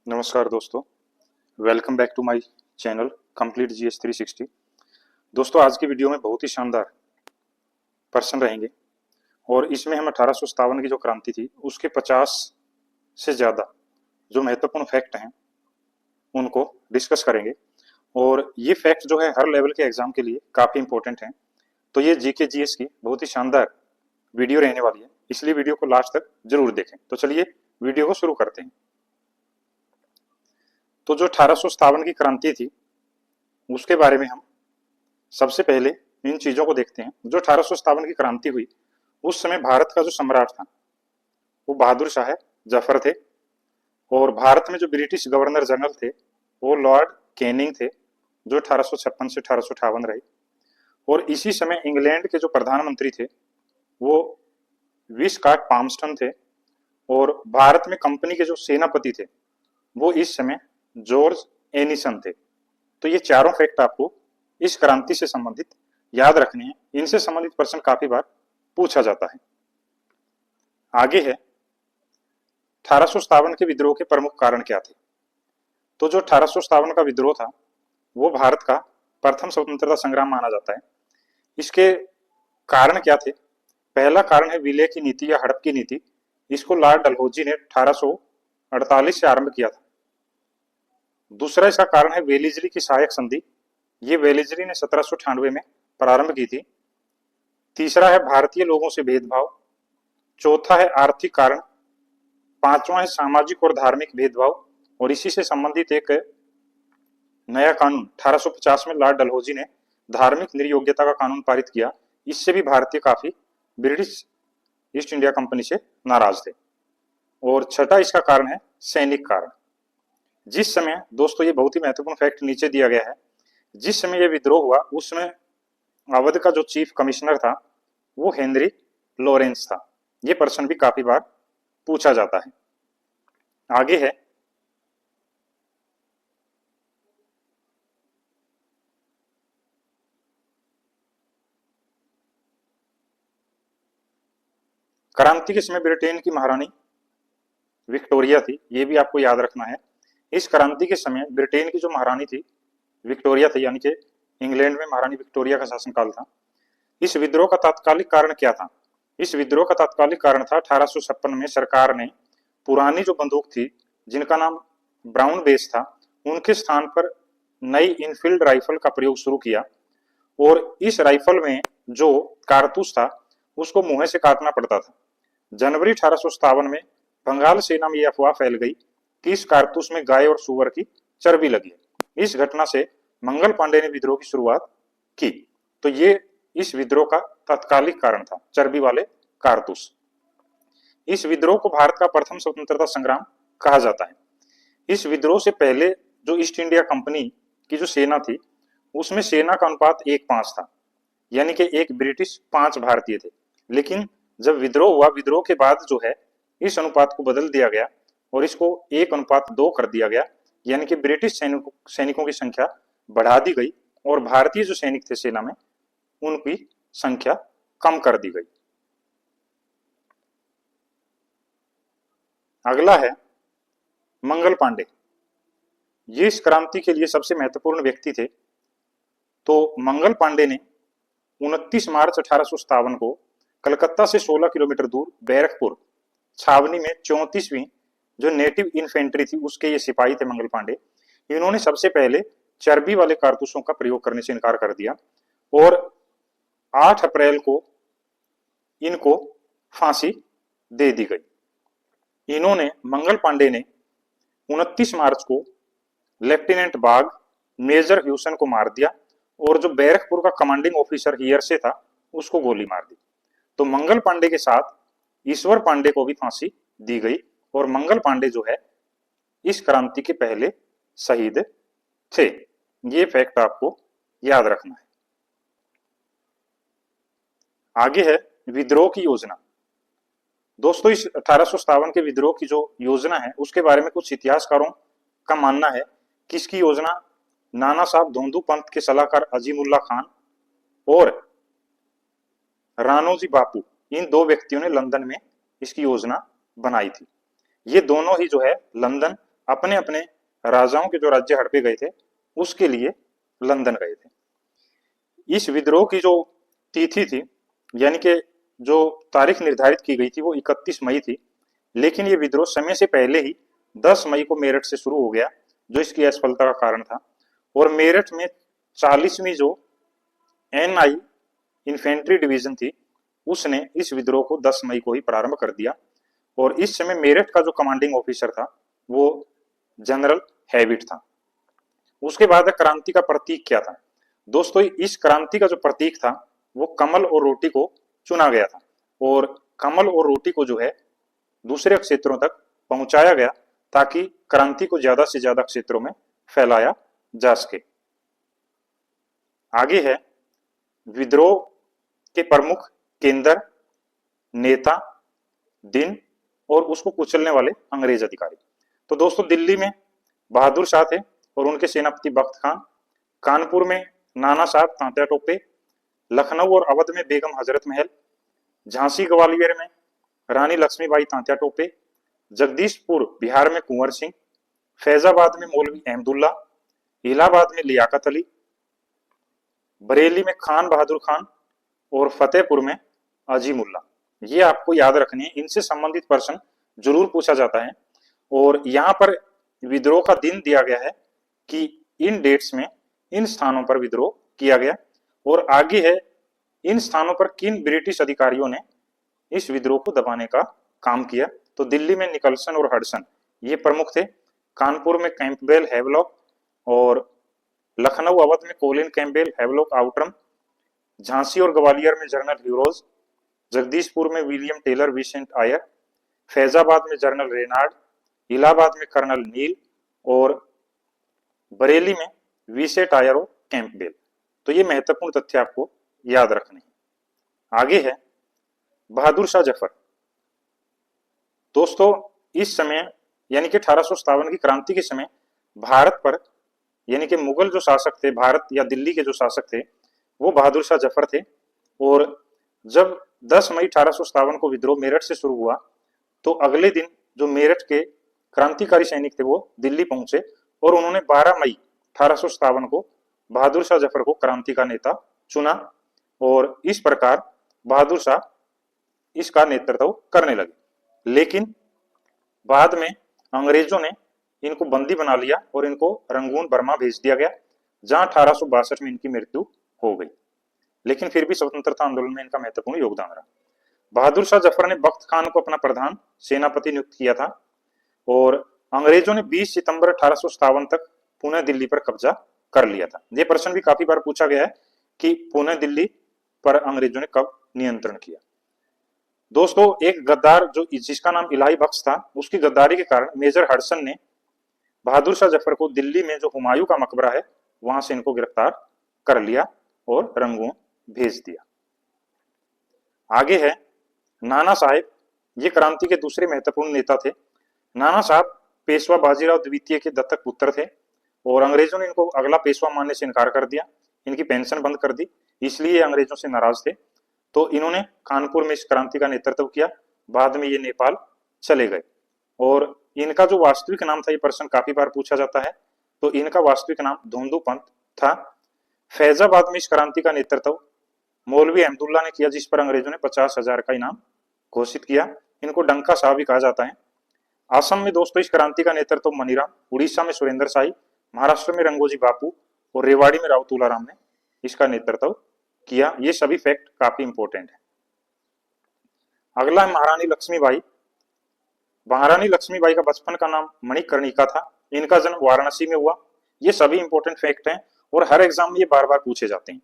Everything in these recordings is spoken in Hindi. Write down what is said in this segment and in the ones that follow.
नमस्कार दोस्तों, welcome back to my channel complete GS 360। दोस्तों, आज की वीडियो में बहुत ही शानदार प्रश्न रहेंगे और इसमें हम 1857 की जो क्रांति थी उसके 50 से ज़्यादा जो महत्वपूर्ण फैक्ट हैं उनको डिस्कस करेंगे। और ये फैक्ट जो है हर लेवल के एग्जाम के लिए काफ़ी इंपॉर्टेंट हैं। तो ये जीके जीएस की बहुत ही शानदार वीडियो रहने वाली है, इसलिए वीडियो को लास्ट तक जरूर देखें। तो चलिए वीडियो को शुरू करते हैं। तो जो 1857 की क्रांति थी उसके बारे में हम सबसे पहले इन चीजों को देखते हैं। जो 1857 की क्रांति हुई उस समय भारत का जो सम्राट था वो बहादुर शाह जफर थे, और भारत में जो ब्रिटिश गवर्नर जनरल थे वो लॉर्ड कैनिंग थे, जो 1856 से 1858 रहे। और इसी समय इंग्लैंड के जो प्रधानमंत्री थे वो विस्कॉट पामस्टन थे, और भारत में कंपनी के जो सेनापति थे वो इस समय जॉर्ज एनिसन थे। तो ये चारों फैक्ट आपको इस क्रांति से संबंधित याद रखने हैं। इनसे संबंधित प्रश्न काफी बार पूछा जाता है। आगे है 1857 के विद्रोह के प्रमुख कारण क्या थे। तो जो 1857 का विद्रोह था वो भारत का प्रथम स्वतंत्रता संग्राम माना जाता है। इसके कारण क्या थे? पहला कारण है विलय की नीति या हड़प की नीति। इसको लॉर्ड डलहौजी ने 1848 से आरंभ किया था। दूसरा इसका कारण है वेलिजली की सहायक संधि। ये वेलिजली ने 1798 में प्रारंभ की थी। तीसरा है भारतीय लोगों से भेदभाव। चौथा है आर्थिक कारण। पांचवा है सामाजिक और धार्मिक भेदभाव। और इसी से संबंधित एक नया कानून 1850 में लॉर्ड डलहौजी ने धार्मिक निर्योग्यता का कानून पारित किया। इससे भी भारतीय काफी ब्रिटिश ईस्ट इंडिया कंपनी से नाराज थे। और छठा इसका कारण है सैनिक कारण। जिस समय, दोस्तों ये बहुत ही महत्वपूर्ण फैक्ट नीचे दिया गया है, जिस समय यह विद्रोह हुआ उस समय अवध का जो चीफ कमिश्नर था वो हेनरी लॉरेंस था। यह प्रश्न भी काफी बार पूछा जाता है। आगे है क्रांति के समय ब्रिटेन की महारानी विक्टोरिया थी, ये भी आपको याद रखना है। इस क्रांति के समय ब्रिटेन की जो महारानी थी विक्टोरिया थी, यानी कि इंग्लैंड में महारानी विक्टोरिया का शासनकाल था। इस विद्रोह का तात्कालिक कारण क्या था? इस विद्रोह का तात्कालिक कारण था 1856 में सरकार ने पुरानी जो बंदूक थी जिनका नाम ब्राउन बेस था उनके स्थान पर नई इनफील्ड राइफल का प्रयोग शुरू किया। और इस राइफल में जो कारतूस था उसको मुंह से काटना पड़ता था। जनवरी 1857 में बंगाल सेना में यह अफवाह फैल गई कि इस कारतूस में गाय और सुअर की चर्बी लगी है। इस घटना से मंगल पांडे ने विद्रोह की शुरुआत की। तो ये इस विद्रोह का तात्कालिक कारण था, चर्बी वाले कारतूस। इस विद्रोह को भारत का प्रथम स्वतंत्रता संग्राम कहा जाता है। इस विद्रोह से पहले जो ईस्ट इंडिया कंपनी की जो सेना थी उसमें सेना का अनुपात 1:5 था, यानी कि 1 ब्रिटिश 5 भारतीय थे। लेकिन जब विद्रोह हुआ, विद्रोह के बाद जो है इस अनुपात को बदल दिया गया और इसको 1:2 कर दिया गया, यानी कि ब्रिटिश सैनिकों की संख्या बढ़ा दी गई और भारतीय जो सैनिक थे सेना में उनकी संख्या कम कर दी गई। अगला है मंगल पांडे। ये इस क्रांति के लिए सबसे महत्वपूर्ण व्यक्ति थे। तो मंगल पांडे ने 29 मार्च 1857 को कलकत्ता से 16 किलोमीटर दूर बैरकपुर छावनी में 34वीं जो नेटिव इन्फेंट्री थी उसके ये सिपाही थे मंगल पांडे। इन्होंने सबसे पहले चर्बी वाले कारतूसों का प्रयोग करने से इनकार कर दिया और 8 अप्रैल को इनको फांसी दे दी गई। इन्होंने, मंगल पांडे ने 29 मार्च को लेफ्टिनेंट बाग मेजर ह्यूसन को मार दिया और जो बैरकपुर का कमांडिंग ऑफिसर हियरसे था उसको गोली मार दी। तो मंगल पांडे के साथ ईश्वर पांडे को भी फांसी दी गई और मंगल पांडे जो है इस क्रांति के पहले शहीद थे। ये फैक्ट आपको याद रखना है। आगे है विद्रोह की योजना। दोस्तों, इस 1857 के विद्रोह की जो योजना है उसके बारे में कुछ इतिहासकारों का मानना है कि इसकी योजना नाना साहब धोंदू पंत के सलाहकार अजीमुल्ला खान और राणोजी बापू, इन 2 व्यक्तियों ने लंदन में इसकी योजना बनाई थी। ये दोनों ही जो है लंदन अपने अपने राजाओं के जो राज्य हड़पे गए थे उसके लिए लंदन गए थे। इस विद्रोह की जो तिथि थी, यानी कि जो तारीख निर्धारित की गई थी वो 31 मई थी, लेकिन ये विद्रोह समय से पहले ही 10 मई को मेरठ से शुरू हो गया, जो इसकी असफलता का कारण था। और मेरठ में 40वीं जो NI इन्फेंट्री डिवीजन थी उसने इस विद्रोह को 10 मई को ही प्रारंभ कर दिया। और इस समय मेरठ का जो कमांडिंग ऑफिसर था वो जनरल हैविट था। उसके बाद क्रांति का प्रतीक क्या था? दोस्तों, इस क्रांति का जो प्रतीक था वो कमल और रोटी को चुना गया था, और कमल और रोटी को जो है दूसरे क्षेत्रों तक पहुंचाया गया ताकि क्रांति को ज्यादा से ज्यादा क्षेत्रों में फैलाया जा सके। आगे है विद्रोह के प्रमुख केंद्र, नेता, दिन और उसको कुचलने वाले अंग्रेज अधिकारी। तो दोस्तों, दिल्ली में बहादुर शाह थे और उनके सेनापति बख्त खान, कानपुर में नाना साहब तांत्या टोपे, लखनऊ और अवध में बेगम हजरत महल, झांसी ग्वालियर में रानी लक्ष्मीबाई तांत्या टोपे, जगदीशपुर बिहार में कुंवर सिंह, फैजाबाद में मौलवी अहमदुल्ला, इलाहाबाद में लियाकत अली, बरेली में खान बहादुर खान और फतेहपुर में अजीमुल्ला। ये आपको याद रखनी है, इनसे संबंधित प्रश्न जरूर पूछा जाता है। और यहाँ पर विद्रोह का दिन दिया गया है कि इन डेट्स में इन स्थानों पर विद्रोह किया गया, और आगे है इन स्थानों पर किन ब्रिटिश अधिकारियों ने इस विद्रोह को दबाने का काम किया। तो दिल्ली में निकलसन और हडसन ये प्रमुख थे, कानपुर में कैंपबेल हैवलॉक, और लखनऊ अवध में Colin Campbell Havelock Outram, Jhansi और ग्वालियर में जनरल ह्यूरोज, जगदीशपुर में William Taylor Vincent Eyre, Faizabad में जनरल रेनार्ड, इलाहाबाद में कर्नल नील और बरेली में विसेट आयर और कैंपबेल। तो ये महत्वपूर्ण तथ्य आपको याद रखने हैं। आगे है बहादुर शाह जफर। दोस्तों, इस समय यानी कि 1857 की क्रांति के समय भारत पर यानी कि मुगल जो शासक थे, भारत या दिल्ली के जो शासक थे वो बहादुर शाह जफर थे। और जब 10 मई 1857 को विद्रोह मेरठ से शुरू हुआ तो अगले दिन जो मेरठ के क्रांतिकारी सैनिक थे वो दिल्ली पहुंचे और उन्होंने 12 मई 1857 को बहादुर शाह जफर को क्रांति का नेता चुना, और इस प्रकार बहादुर शाह इसका नेतृत्व करने लगे। लेकिन बाद में अंग्रेजों ने इनको बंदी बना लिया और इनको रंगून बर्मा भेज दिया गया, जहां 1862 में इनकी मृत्यु हो गई। लेकिन फिर भी स्वतंत्रता आंदोलन में इनका महत्वपूर्ण योगदान रहा। बहादुर शाह जफर ने बख्त खान को अपना प्रधान सेनापति नियुक्त किया था, और अंग्रेजों ने 20 सितंबर 1857 तक पुणे दिल्ली पर कब्जा कर लिया था। यह प्रश्न भी काफी बार पूछा गया है कि पुणे दिल्ली पर अंग्रेजों ने कब नियंत्रण किया। दोस्तों, एक गद्दार जो जिसका नाम इलाही बख्श था, उसकी गद्दारी के कारण मेजर हडसन ने बहादुर शाह जफर को दिल्ली में जो हुमायूं का मकबरा है वहां से इनको गिरफ्तार कर लिया और रंगून भेज दिया। आगे है नाना साहेब। ये क्रांति के दूसरे महत्वपूर्ण नेता थे। नाना साहब पेशवा बाजीराव द्वितीय के दत्तक पुत्र थे, और अंग्रेजों ने इनको अगला पेशवा मानने से इनकार कर दिया, इनकी पेंशन बंद कर दी, इसलिए अंग्रेजों से नाराज थे। तो इन्होंने कानपुर में इस क्रांति का नेतृत्व किया। बाद में ये नेपाल चले गए, और इनका जो वास्तविक नाम था, ये प्रश्न काफी बार पूछा जाता है, तो इनका वास्तविक नाम धोंदू पंत था। फैजाबाद में इस क्रांति का नेतृत्व मौलवी अहमदुल्ला ने किया, जिस पर अंग्रेजों ने 50,000 का इनाम घोषित किया। इनको डंका साहब भी कहा जाता है। असम में दोस्तों इस क्रांति का नेतृत्व मनीराम, उड़ीसा में सुरेंद्र शाही, महाराष्ट्र में रंगोजी बापू और रेवाड़ी में राव तुलाराम ने इसका नेतृत्व किया। ये सभी फैक्ट काफी इंपॉर्टेंट है। अगला है महारानी लक्ष्मीबाई। महारानी लक्ष्मीबाई का बचपन का नाम मणिकर्णिका था। इनका जन्म वाराणसी में हुआ। ये सभी इंपॉर्टेंट फैक्ट हैं और हर एग्जाम में ये बार बार पूछे जाते हैं।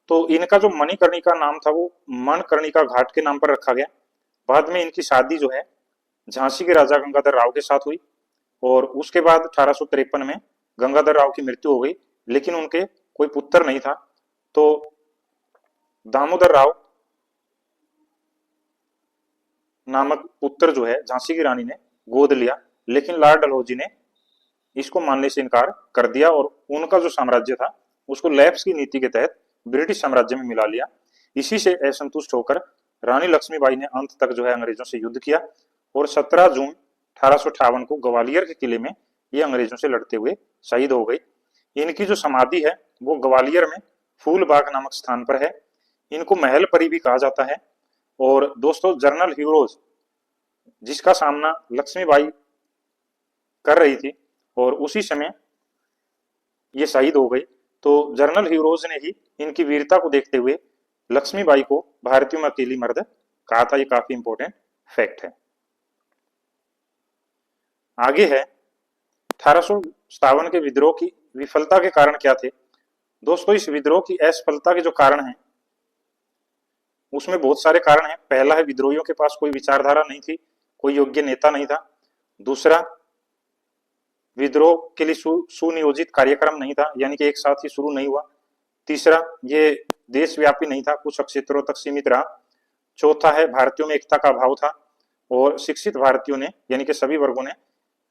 तो इनका जो मणिकर्णिका नाम था वो मणिकर्णिका घाट के नाम पर रखा गया। बाद में इनकी शादी जो है झांसी के राजा गंगाधर राव के साथ हुई, और उसके बाद 1853 में गंगाधर राव की मृत्यु हो गई, लेकिन उनके कोई पुत्र नहीं था। तो दामोदर राव नामक पुत्र जो है झांसी की रानी ने गोद लिया, लेकिन लॉर्ड डलहौजी ने इसको मानने से इनकार कर दिया, और उनका जो साम्राज्य था उसको लैप्स की नीति के तहत ब्रिटिश साम्राज्य में मिला लिया। इसी से असंतुष्ट होकर रानी लक्ष्मीबाई ने अंत तक जो है अंग्रेजों से युद्ध किया, और 17 जून 1858 को ग्वालियर के किले में ये अंग्रेजों से लड़ते हुए शहीद हो गई। इनकी जो समाधि है वो ग्वालियर में फूलबाग नामक स्थान पर है। इनको महल परी भी कहा जाता है। और दोस्तों जनरल हीरोज जिसका सामना लक्ष्मीबाई कर रही थी और उसी समय ये शहीद हो गई, तो जनरल हीरोज ने ही इनकी वीरता को देखते हुए लक्ष्मीबाई को भारतीयों में अकेली मर्द कहा था। ये काफी इंपॉर्टेंट फैक्ट है। आगे है 1857 के विद्रोह की विफलता के कारण क्या थे। दोस्तों इस विद्रोह की असफलता के जो कारण हैं उसमें बहुत सारे कारण हैं। पहला है विद्रोहियों के पास कोई विचारधारा नहीं थी, कोई योग्य नेता नहीं था। दूसरा, विद्रोह के लिए सुनियोजित कार्यक्रम नहीं था, यानी कि एक साथ ही शुरू नहीं हुआ। तीसरा, ये देशव्यापी नहीं था, कुछ क्षेत्रों तक सीमित रहा। चौथा है भारतीयों में एकता का अभाव था और शिक्षित भारतीयों ने यानी कि सभी वर्गों ने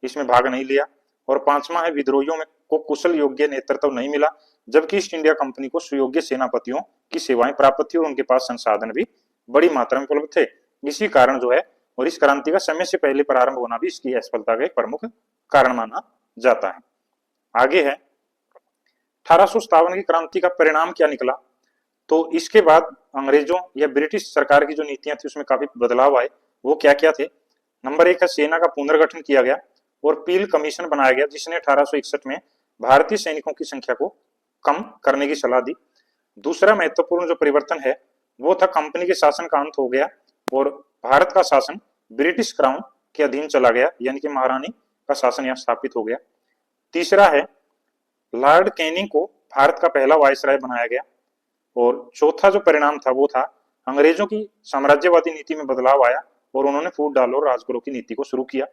इसमें भाग नहीं लिया। और पांचवा है विद्रोहियों में को कुशल योग्य नेतृत्व नहीं मिला, जबकि ईस्ट इंडिया कंपनी को सुयोग्य सेनापतियों की सेवाएं प्राप्त थी और उनके पास संसाधन भी बड़ी मात्रा में उपलब्ध थे। इसी कारण जो है और इस क्रांति का समय से पहले प्रारंभ होना भी इसकी असफलता का एक प्रमुख कारण माना जाता है। आगे है 1857 की क्रांति का परिणाम क्या निकला। तो इसके बाद अंग्रेजों या ब्रिटिश सरकार की जो नीतियां थी उसमें काफी बदलाव आए। वो क्या क्या थे। नंबर 1 है सेना का पुनर्गठन किया गया और पील कमीशन बनाया गया, जिसने 1861 में भारतीय सैनिकों की संख्या को कम करने की सलाह दी। दूसरा महत्वपूर्ण जो परिवर्तन है वो था कंपनी के शासन का अंत हो गया और भारत का शासन ब्रिटिश क्राउन के अधीन चला गया, यानी कि महारानी का शासन यहाँ स्थापित हो गया। तीसरा है लॉर्ड कैनिंग को भारत का पहला वायसराय बनाया गया। और चौथा जो परिणाम था वो था अंग्रेजों की साम्राज्यवादी नीति में बदलाव आया और उन्होंने फूट डालो और राजगुरु की नीति को शुरू किया।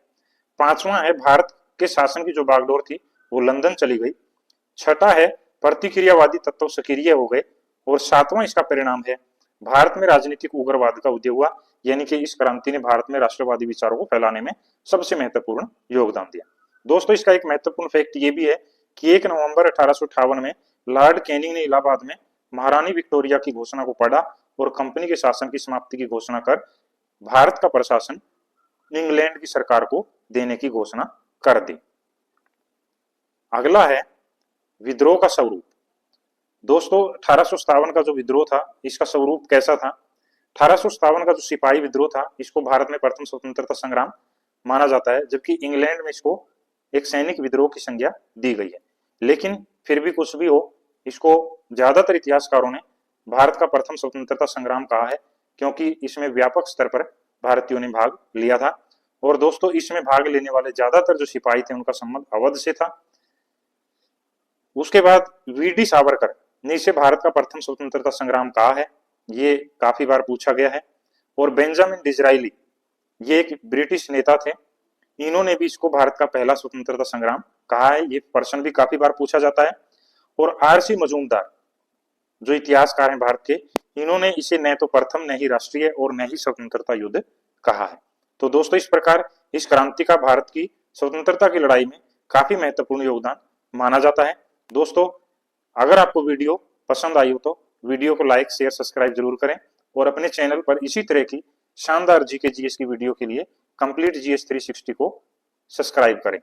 पांचवा है भारत के शासन की जो बागडोर थी वो लंदन चली गई। छठा है प्रतिक्रियावादी तत्व सक्रिय हो गए। और सातवां इसका परिणाम है भारत में राजनीतिक उग्रवाद का उदय हुआ, यानी कि इस क्रांति ने भारत में राष्ट्रवादी विचारों को फैलाने में सबसे महत्वपूर्ण योगदान दिया। दोस्तों इसका एक महत्वपूर्ण फैक्ट ये भी है कि 1 नवंबर 1858 में लॉर्ड कैनिंग ने इलाहाबाद में महारानी विक्टोरिया की घोषणा को पढ़ा और कंपनी के शासन की समाप्ति की घोषणा कर भारत का प्रशासन इंग्लैंड की सरकार को देने की घोषणा कर दी। अगला है विद्रोह का स्वरूप। दोस्तों 1857 का जो विद्रोह था इसका स्वरूप कैसा था। 1857 का जो सिपाही विद्रोह था इसको भारत में प्रथम स्वतंत्रता संग्राम माना जाता है, जबकि इंग्लैंड में इसको एक सैनिक विद्रोह की संज्ञा दी गई है। लेकिन फिर भी कुछ भी हो, इसको ज्यादातर इतिहासकारों ने भारत का प्रथम स्वतंत्रता संग्राम कहा है, क्योंकि इसमें व्यापक स्तर पर भारतीयों ने भाग लिया था। और दोस्तों इसमें भाग लेने वाले ज्यादातर जो सिपाही थे उनका संबंध अवध से था। उसके बाद वीडी सावरकर ने इसे भारत का प्रथम स्वतंत्रता संग्राम कहा है, ये काफी बार पूछा गया है। और बेंजामिन डिजराइली ये एक ब्रिटिश नेता थे, इन्होंने भी इसको भारत का पहला स्वतंत्रता संग्राम कहा है, ये प्रश्न भी काफी बार पूछा जाता है। और आरसी मजूमदार जो इतिहासकार हैं भारत के, इन्होंने इसे न तो प्रथम न ही राष्ट्रीय और न ही स्वतंत्रता युद्ध कहा है। तो दोस्तों इस प्रकार इस क्रांति का भारत की स्वतंत्रता की लड़ाई में काफी महत्वपूर्ण योगदान माना जाता है। दोस्तों अगर आपको वीडियो पसंद आई हो तो वीडियो को लाइक शेयर सब्सक्राइब जरूर करें और अपने चैनल पर इसी तरह की शानदार जीके जीएस की वीडियो के लिए कंप्लीट जीएस 360 को सब्सक्राइब करें।